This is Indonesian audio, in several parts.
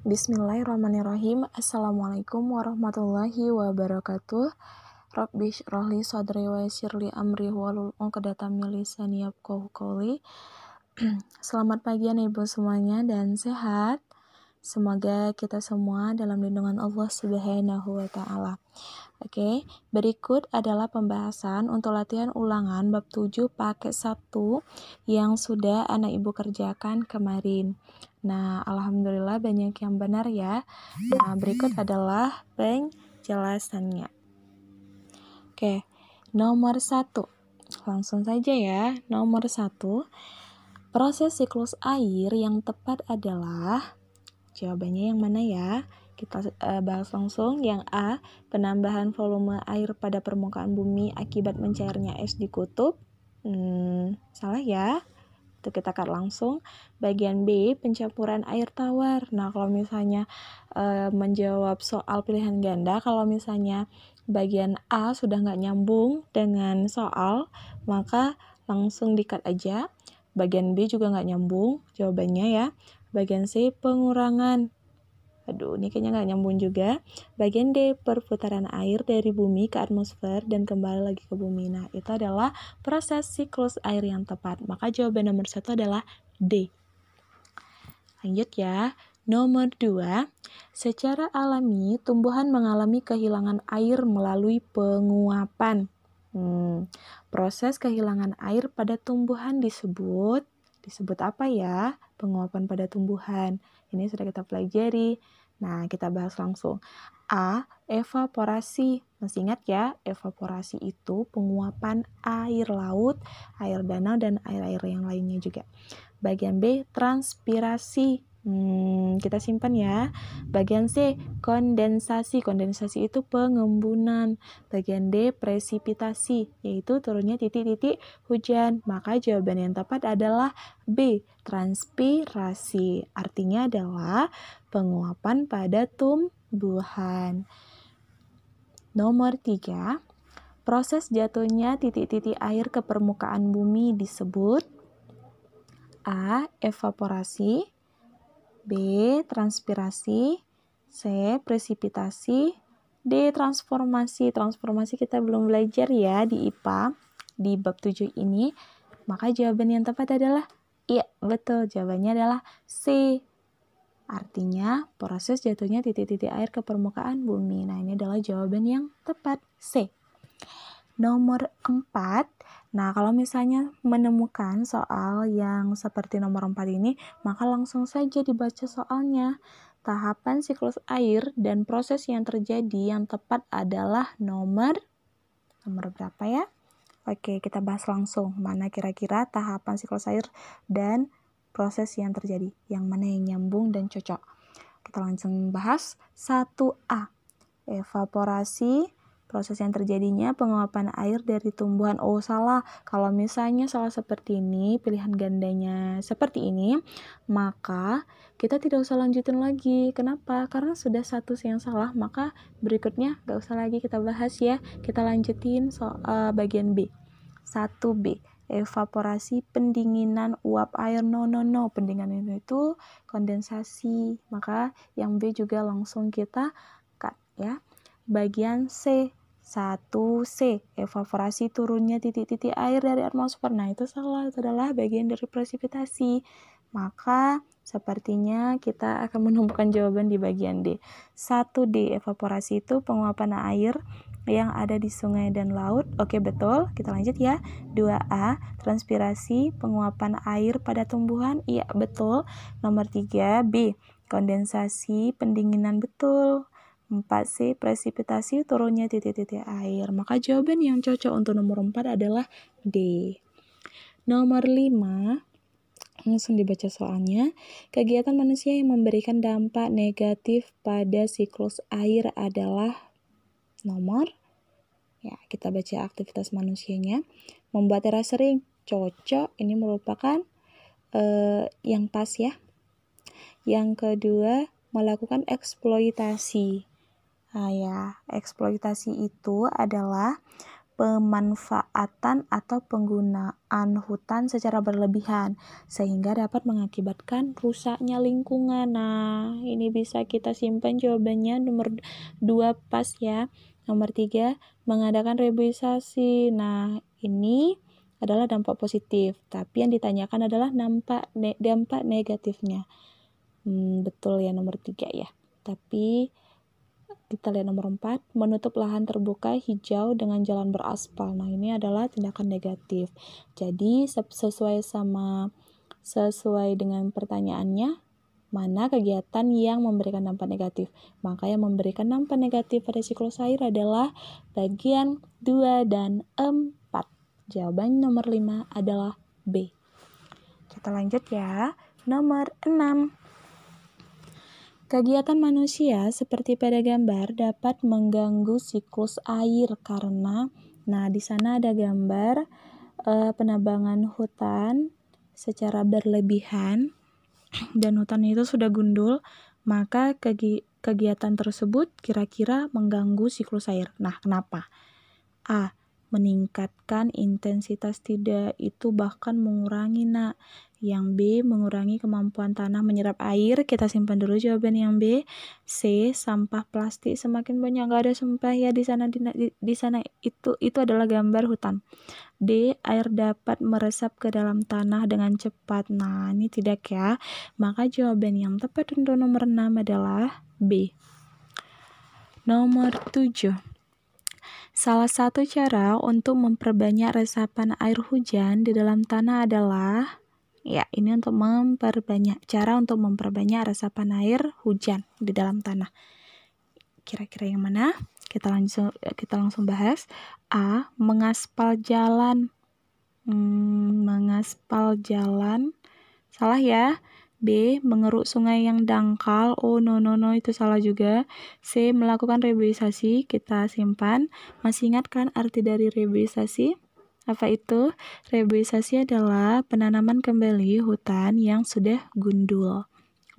Bismillahirrahmanirrahim. Assalamualaikum warahmatullahi wabarakatuh. Rabbi shrah li sadri wa yassir li amri wahlul 'uqdatam min lisani yafqahu qawli. Selamat pagi anak ibu semuanya dan sehat. Semoga kita semua dalam lindungan Allah Subhanahu wa taala. Oke, berikut adalah pembahasan untuk latihan ulangan bab 7 paket 1 yang sudah anak ibu kerjakan kemarin. Nah, alhamdulillah banyak yang benar ya. Nah, berikut adalah penjelasannya. Oke, nomor 1. Langsung saja ya. Nomor 1. Proses siklus air yang tepat adalah, jawabannya yang mana ya? Kita bahas langsung. Yang A, penambahan volume air pada permukaan bumi akibat mencairnya es di kutub. Salah ya. Itu kita cut langsung. Bagian B, pencampuran air tawar. Nah, kalau misalnya menjawab soal pilihan ganda, kalau misalnya bagian A sudah nggak nyambung dengan soal, maka langsung di-cut aja. Bagian B juga nggak nyambung jawabannya ya. Bagian C, pengurangan. Aduh, ini kayaknya nggak nyambung juga. Bagian D, perputaran air dari bumi ke atmosfer dan kembali lagi ke bumi. Nah, itu adalah proses siklus air yang tepat. Maka jawaban nomor 1 adalah D. Lanjut ya. Nomor 2, secara alami tumbuhan mengalami kehilangan air melalui penguapan. Proses kehilangan air pada tumbuhan disebut apa ya? Penguapan pada tumbuhan. Ini sudah kita pelajari. Nah, kita bahas langsung. A, evaporasi. Masih ingat ya, evaporasi itu penguapan air laut, air danau, dan air-air yang lainnya juga. Bagian B, transpirasi. Kita simpan ya. Bagian C, kondensasi. Kondensasi itu pengembunan. Bagian D, presipitasi, yaitu turunnya titik-titik hujan. Maka jawaban yang tepat adalah B, transpirasi. Artinya adalah penguapan pada tumbuhan. Nomor 3, proses jatuhnya titik-titik air ke permukaan bumi disebut A, evaporasi, B, transpirasi, C, presipitasi, D, transformasi. Transformasi kita belum belajar ya di IPA, di bab 7 ini. Maka jawaban yang tepat adalah, iya betul, jawabannya adalah C. Artinya proses jatuhnya titik-titik air ke permukaan bumi. Nah, ini adalah jawaban yang tepat, C. Nomor 4, nah kalau misalnya menemukan soal yang seperti nomor 4 ini, maka langsung saja dibaca soalnya. Tahapan siklus air dan proses yang terjadi yang tepat adalah nomor berapa ya? Oke, kita bahas langsung. Mana kira-kira tahapan siklus air dan proses yang terjadi? Yang mana yang nyambung dan cocok? Kita langsung bahas. 1A, evaporasi. Proses yang terjadinya penguapan air dari tumbuhan. Oh, salah. Kalau misalnya salah seperti ini, pilihan gandanya seperti ini, maka kita tidak usah lanjutin lagi. Kenapa? Karena sudah satu yang salah, maka berikutnya gak usah lagi kita bahas ya. Kita lanjutin soal bagian B. 1B, evaporasi pendinginan uap air. No. Pendinginan itu kondensasi. Maka yang B juga langsung kita cut ya. Bagian C, 1C, evaporasi turunnya titik-titik air dari atmosfer. Nah, itu salah, itu adalah bagian dari presipitasi. Maka sepertinya kita akan menemukan jawaban di bagian D. 1D, evaporasi itu penguapan air yang ada di sungai dan laut. Oke, betul. Kita lanjut ya. 2A, transpirasi, penguapan air pada tumbuhan. Iya, betul. Nomor 3B, kondensasi, pendinginan. Betul. 4C, presipitasi, turunnya titik-titik air. Maka jawaban yang cocok untuk nomor 4 adalah D. Nomor 5, langsung dibaca soalnya. Kegiatan manusia yang memberikan dampak negatif pada siklus air adalah nomor, ya kita baca aktivitas manusianya. Membuat teras sering, cocok, ini merupakan yang pas ya. Yang kedua, melakukan eksploitasi. Nah ya, eksploitasi itu adalah pemanfaatan atau penggunaan hutan secara berlebihan sehingga dapat mengakibatkan rusaknya lingkungan. Nah, ini bisa kita simpan jawabannya nomor 2 pas ya. Nomor 3, mengadakan reboisasi. Nah, ini adalah dampak positif, tapi yang ditanyakan adalah dampak negatifnya. Betul ya nomor 3 ya. Tapi kita lihat nomor 4, menutup lahan terbuka hijau dengan jalan beraspal. Nah, ini adalah tindakan negatif. Jadi, sesuai dengan pertanyaannya, mana kegiatan yang memberikan dampak negatif? Maka yang memberikan dampak negatif pada siklus air adalah bagian 2 dan 4. Jawaban nomor 5 adalah B. Kita lanjut ya. Nomor 6. Kegiatan manusia seperti pada gambar dapat mengganggu siklus air karena, nah di sana ada gambar penebangan hutan secara berlebihan dan hutan itu sudah gundul, maka kegiatan tersebut kira-kira mengganggu siklus air. Nah, kenapa? A. Meningkatkan intensitas, tidak, itu bahkan mengurangi. Nah, yang B, mengurangi kemampuan tanah menyerap air. Kita simpan dulu jawaban yang B. C, sampah plastik semakin banyak. Nggak ada sampah ya di sana. Di sana itu adalah gambar hutan. D, air dapat meresap ke dalam tanah dengan cepat. Nah, ini tidak ya. Maka jawaban yang tepat untuk nomor 6 adalah B. Nomor 7. Salah satu cara untuk memperbanyak resapan air hujan di dalam tanah adalah, ya, ini untuk cara untuk memperbanyak resapan air hujan di dalam tanah. Kira-kira yang mana? Kita langsung bahas. A. Mengaspal jalan. Mengaspal jalan. Salah ya. B. Mengeruk sungai yang dangkal. Oh, no, itu salah juga. C. Melakukan reboisasi. Kita simpan. Masih ingat kan arti dari reboisasi? Apa itu? Reboisasi adalah penanaman kembali hutan yang sudah gundul.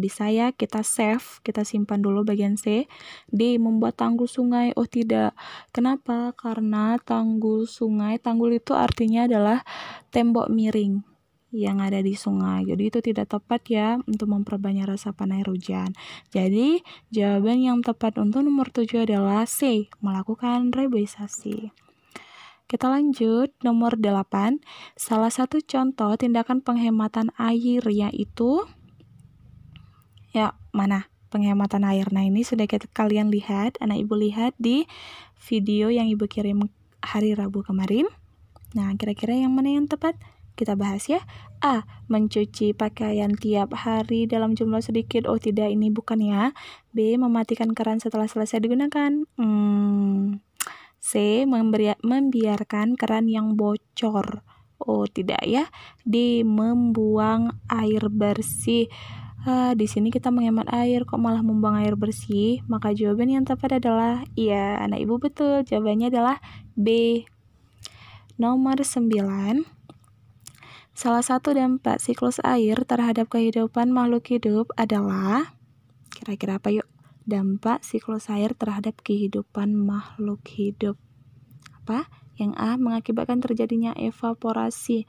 Bisa ya kita save, kita simpan dulu bagian C. D. Membuat tanggul sungai. Oh, tidak. Kenapa? Karena tanggul itu artinya adalah tembok miring yang ada di sungai. Jadi itu tidak tepat ya untuk memperbanyak resapan air hujan. Jadi jawaban yang tepat untuk nomor 7 adalah C, melakukan reboisasi. Kita lanjut nomor 8. Salah satu contoh tindakan penghematan air yaitu, ya, mana penghematan air? Nah, ini sudah kalian lihat, anak ibu lihat di video yang ibu kirim hari Rabu kemarin. Nah, kira-kira yang mana yang tepat? Kita bahas ya. A. Mencuci pakaian tiap hari dalam jumlah sedikit. Oh, tidak, ini bukan ya. B. Mematikan keran setelah selesai digunakan. C. Membiarkan keran yang bocor. Oh, tidak ya. D. Membuang air bersih. Di sini kita menghemat air, kok malah membuang air bersih? Maka jawaban yang tepat adalah, iya, anak ibu betul. Jawabannya adalah B. Nomor 9. Salah satu dampak siklus air terhadap kehidupan makhluk hidup adalah, kira-kira apa yuk? Dampak siklus air terhadap kehidupan makhluk hidup. Apa? Yang A, mengakibatkan terjadinya evaporasi.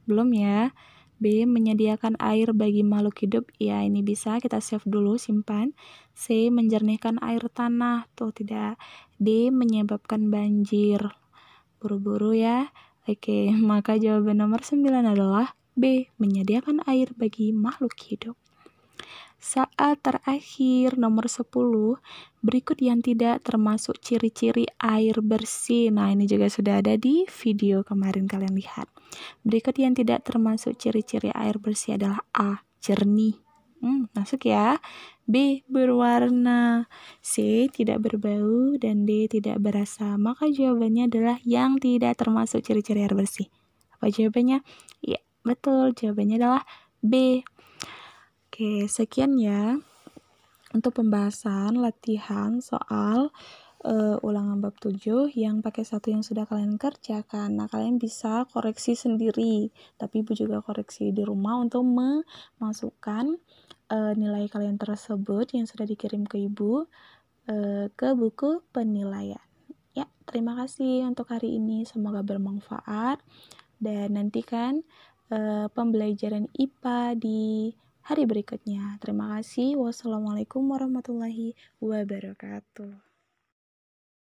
Belum ya. B. Menyediakan air bagi makhluk hidup. Ya, ini bisa kita save dulu, simpan. C. Menjernihkan air tanah. Tuh, tidak. D. Menyebabkan banjir. Buru-buru ya. Oke, maka jawaban nomor 9 adalah B. Menyediakan air bagi makhluk hidup. Saat terakhir nomor 10. Berikut yang tidak termasuk ciri-ciri air bersih. Nah, ini juga sudah ada di video kemarin kalian lihat. Berikut yang tidak termasuk ciri-ciri air bersih adalah A. Jernih. Masuk ya. B. Berwarna. C. Tidak berbau. Dan D. Tidak berasa. Maka jawabannya adalah yang tidak termasuk ciri-ciri air bersih. Apa jawabannya? Ya, betul. Jawabannya adalah B. Oke, sekian ya untuk pembahasan latihan soal ulangan bab 7 yang pakai 1 yang sudah kalian kerjakan. Nah, kalian bisa koreksi sendiri, tapi ibu juga koreksi di rumah untuk memasukkan nilai kalian tersebut yang sudah dikirim ke ibu ke buku penilaian. Ya, terima kasih untuk hari ini, semoga bermanfaat dan nantikan pembelajaran IPA di hari berikutnya. Terima kasih. Wassalamualaikum warahmatullahi wabarakatuh.